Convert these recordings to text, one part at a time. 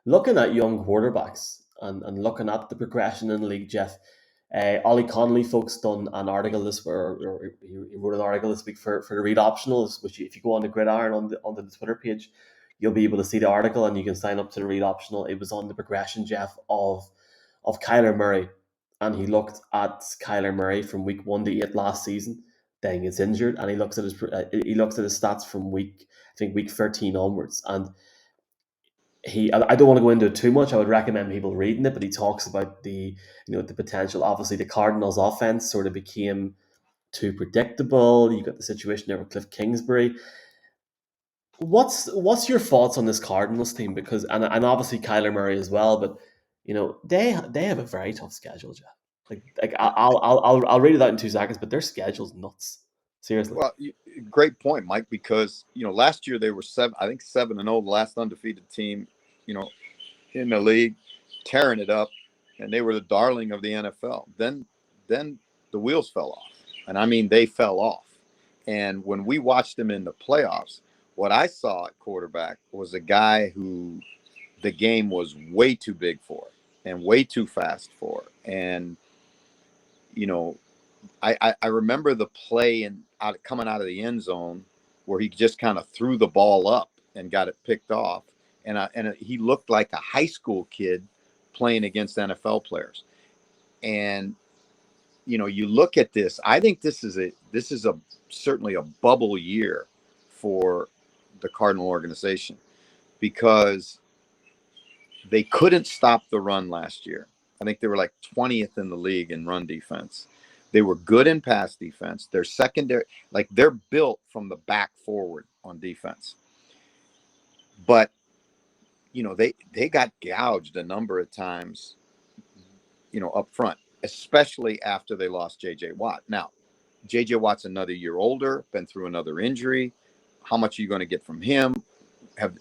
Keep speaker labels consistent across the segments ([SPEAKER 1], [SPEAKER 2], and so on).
[SPEAKER 1] looking at young quarterbacks and looking at the progression in the league, Jeff, Ollie Connolly folks done an article or he wrote an article this week for the Read Optionals, which if you go on the Gridiron on the Twitter page, you'll be able to see the article and you can sign up to the Read Optional. It was on the progression, Jeff, of Kyler Murray, and he looked at Kyler Murray from week 1 to 8 last season. Then he gets injured, and he looks at his stats from week 13 onwards, and I don't want to go into it too much. I would recommend people reading it, but he talks about the potential. Obviously, the Cardinals' offense sort of became too predictable. You got the situation there with Cliff Kingsbury. What's your thoughts on this Cardinals team? Because and obviously Kyler Murray as well, but they have a very tough schedule, Jeff. Like I'll read it out in 2 seconds, but their schedule's nuts. Seriously.
[SPEAKER 2] Well, great point, Mike. Because last year they were 7-0, the last undefeated team, you know, in the league, tearing it up, and they were the darling of the NFL. Then the wheels fell off, and I mean they fell off. And when we watched them in the playoffs, what I saw at quarterback was a guy who the game was way too big for and way too fast for. And I remember the play coming out of the end zone where he just kind of threw the ball up and got it picked off, and he looked like a high school kid playing against NFL players. And you look at this. I think this is certainly a bubble year for the Cardinal organization because they couldn't stop the run last year. I think they were like 20th in the league in run defense. They were good in pass defense. Their secondary, they're built from the back forward on defense. But, they got gouged a number of times, up front, especially after they lost J.J. Watt. Now, J.J. Watt's another year older, been through another injury. How much are you going to get from him?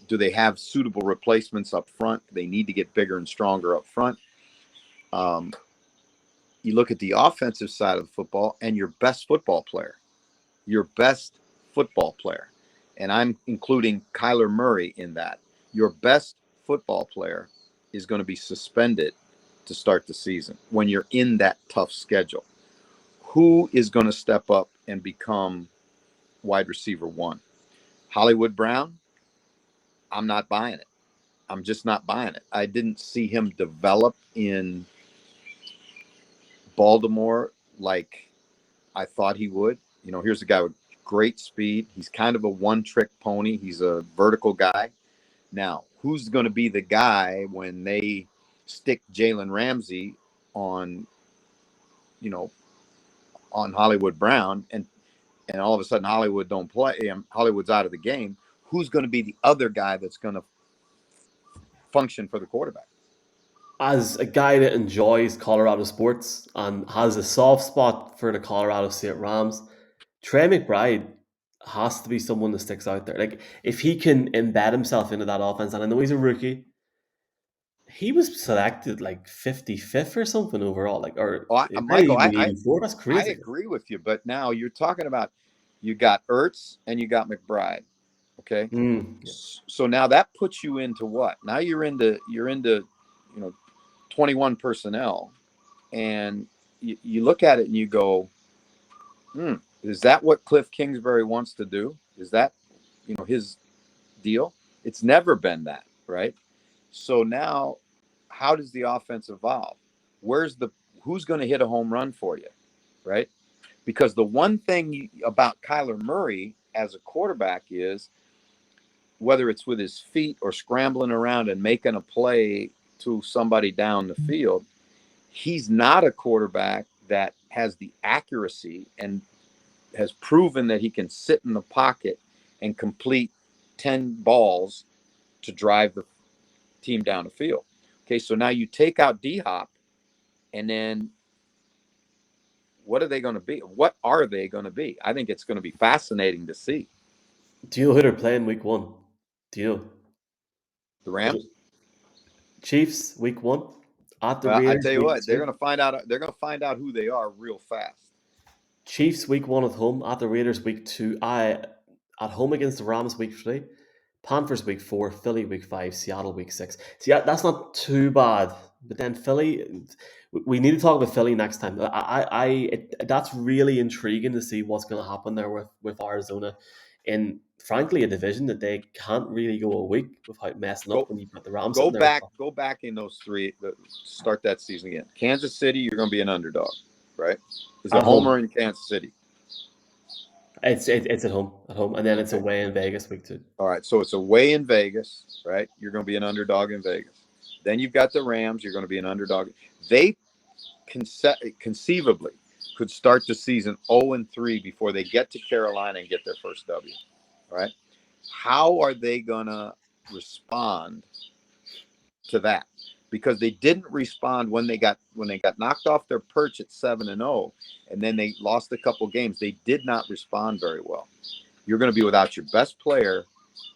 [SPEAKER 2] Do they have suitable replacements up front? They need to get bigger and stronger up front. You look at the offensive side of the football and your best football player, and I'm including Kyler Murray in that. Your best football player is going to be suspended to start the season when you're in that tough schedule. Who is going to step up and become wide receiver one? Hollywood Brown? I'm not buying it. I'm just not buying it. I didn't see him develop in Baltimore like I thought he would. Here's a guy with great speed. He's kind of a one-trick pony. He's a vertical guy. Now, who's going to be the guy when they stick Jalen Ramsey on Hollywood Brown and all of a sudden Hollywood don't play him? Hollywood's out of the game. Who's going to be the other guy that's going to function for the quarterback?
[SPEAKER 1] As a guy that enjoys Colorado sports and has a soft spot for the Colorado State Rams, Trey McBride has to be someone that sticks out there. Like if he can embed himself into that offense, and I know he's a rookie, he was selected like 55th or something overall. It might
[SPEAKER 2] Michael,
[SPEAKER 1] even be 84. That's
[SPEAKER 2] I
[SPEAKER 1] crazy.
[SPEAKER 2] agree with you, but now you're talking about you got Ertz and you got McBride. Okay,
[SPEAKER 1] Yeah.
[SPEAKER 2] so now that puts you into what? Now you're into 21 personnel, and you look at it and you go, is that what Cliff Kingsbury wants to do? Is that his deal? It's never been that, right? So now, how does the offense evolve? Who's going to hit a home run for you, right? Because the one thing about Kyler Murray as a quarterback is whether it's with his feet or scrambling around and making a play to somebody down the field, he's not a quarterback that has the accuracy and has proven that he can sit in the pocket and complete 10 balls to drive the team down the field. Okay, so now you take out D-Hop, and then what are they going to be? What are they going to be? I think it's going to be fascinating to see.
[SPEAKER 1] Do you know who they're playing week 1? Do you know?
[SPEAKER 2] The Rams?
[SPEAKER 1] Chiefs week 1 at the
[SPEAKER 2] Well, I
[SPEAKER 1] Raiders
[SPEAKER 2] tell you
[SPEAKER 1] week
[SPEAKER 2] what, they're
[SPEAKER 1] 2.
[SPEAKER 2] going to find out. They're going to find out who they are real fast.
[SPEAKER 1] Chiefs week 1 at home, at the Raiders week 2. At home against the Rams week 3. Panthers week 4, Philly week 5, Seattle week 6. See, that's not too bad. But then Philly, we need to talk about Philly next time. That's really intriguing to see what's going to happen there with Arizona in, frankly, a division that they can't really go a week without messing up
[SPEAKER 2] Go
[SPEAKER 1] when you've got the Rams
[SPEAKER 2] go
[SPEAKER 1] sitting there.
[SPEAKER 2] back go back in those three. Start that season again. Kansas City, you're going to be an underdog, right? Is
[SPEAKER 1] At
[SPEAKER 2] it home
[SPEAKER 1] home.
[SPEAKER 2] or in Kansas City?
[SPEAKER 1] It's at home, and then it's away in Vegas week 2.
[SPEAKER 2] All right, so it's away in Vegas, right? You're going to be an underdog in Vegas. Then you've got the Rams. You're going to be an underdog. They conceivably could start the season 0-3 before they get to Carolina and get their first W. Right? How are they going to respond to that? Because they didn't respond when they got knocked off their perch at 7-0, and then they lost a couple games. They did not respond very well. You're going to be without your best player,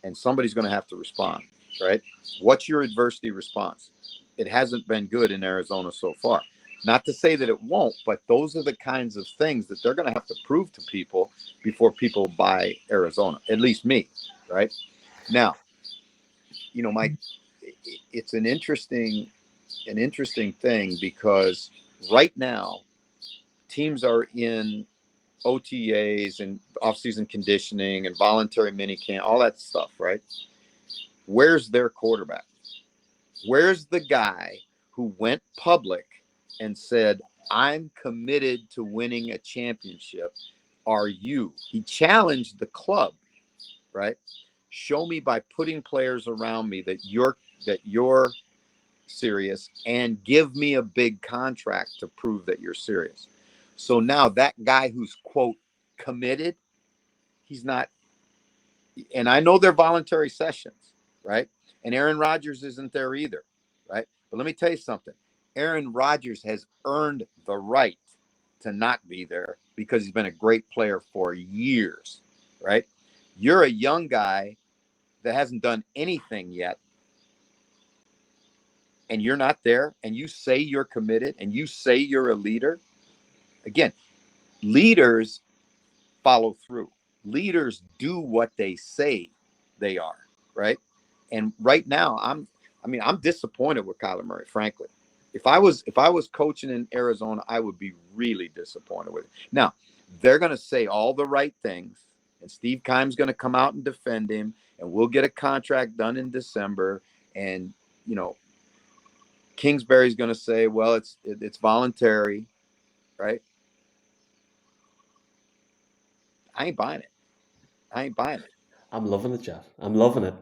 [SPEAKER 2] and somebody's going to have to respond, right? What's your adversity response? It hasn't been good in Arizona so far. Not to say that it won't, but those are the kinds of things that they're going to have to prove to people before people buy Arizona, at least me, right? Now, Mike, it's an interesting thing because right now teams are in OTAs and off-season conditioning and voluntary minicamp, all that stuff, right? Where's their quarterback? Where's the guy who went public and said, I'm committed to winning a championship? Are you? He challenged the club, right? Show me by putting players around me that you're serious, and give me a big contract to prove that you're serious. So now that guy who's, quote, committed, he's not. And I know they're voluntary sessions, right? And Aaron Rodgers isn't there either, right? But let me tell you something. Aaron Rodgers has earned the right to not be there because he's been a great player for years, right? You're a young guy that hasn't done anything yet, and you're not there, and you say you're committed, and you say you're a leader. Again, leaders follow through. Leaders do what they say they are, right? And right now, I'm disappointed with Kyler Murray, frankly. If I was coaching in Arizona, I would be really disappointed with it. Now, they're going to say all the right things, and Steve Keim's going to come out and defend him, and we'll get a contract done in December, and Kingsbury's going to say, well, it's voluntary, right? I ain't buying it.
[SPEAKER 1] I'm loving it, Jeff. I'm loving it.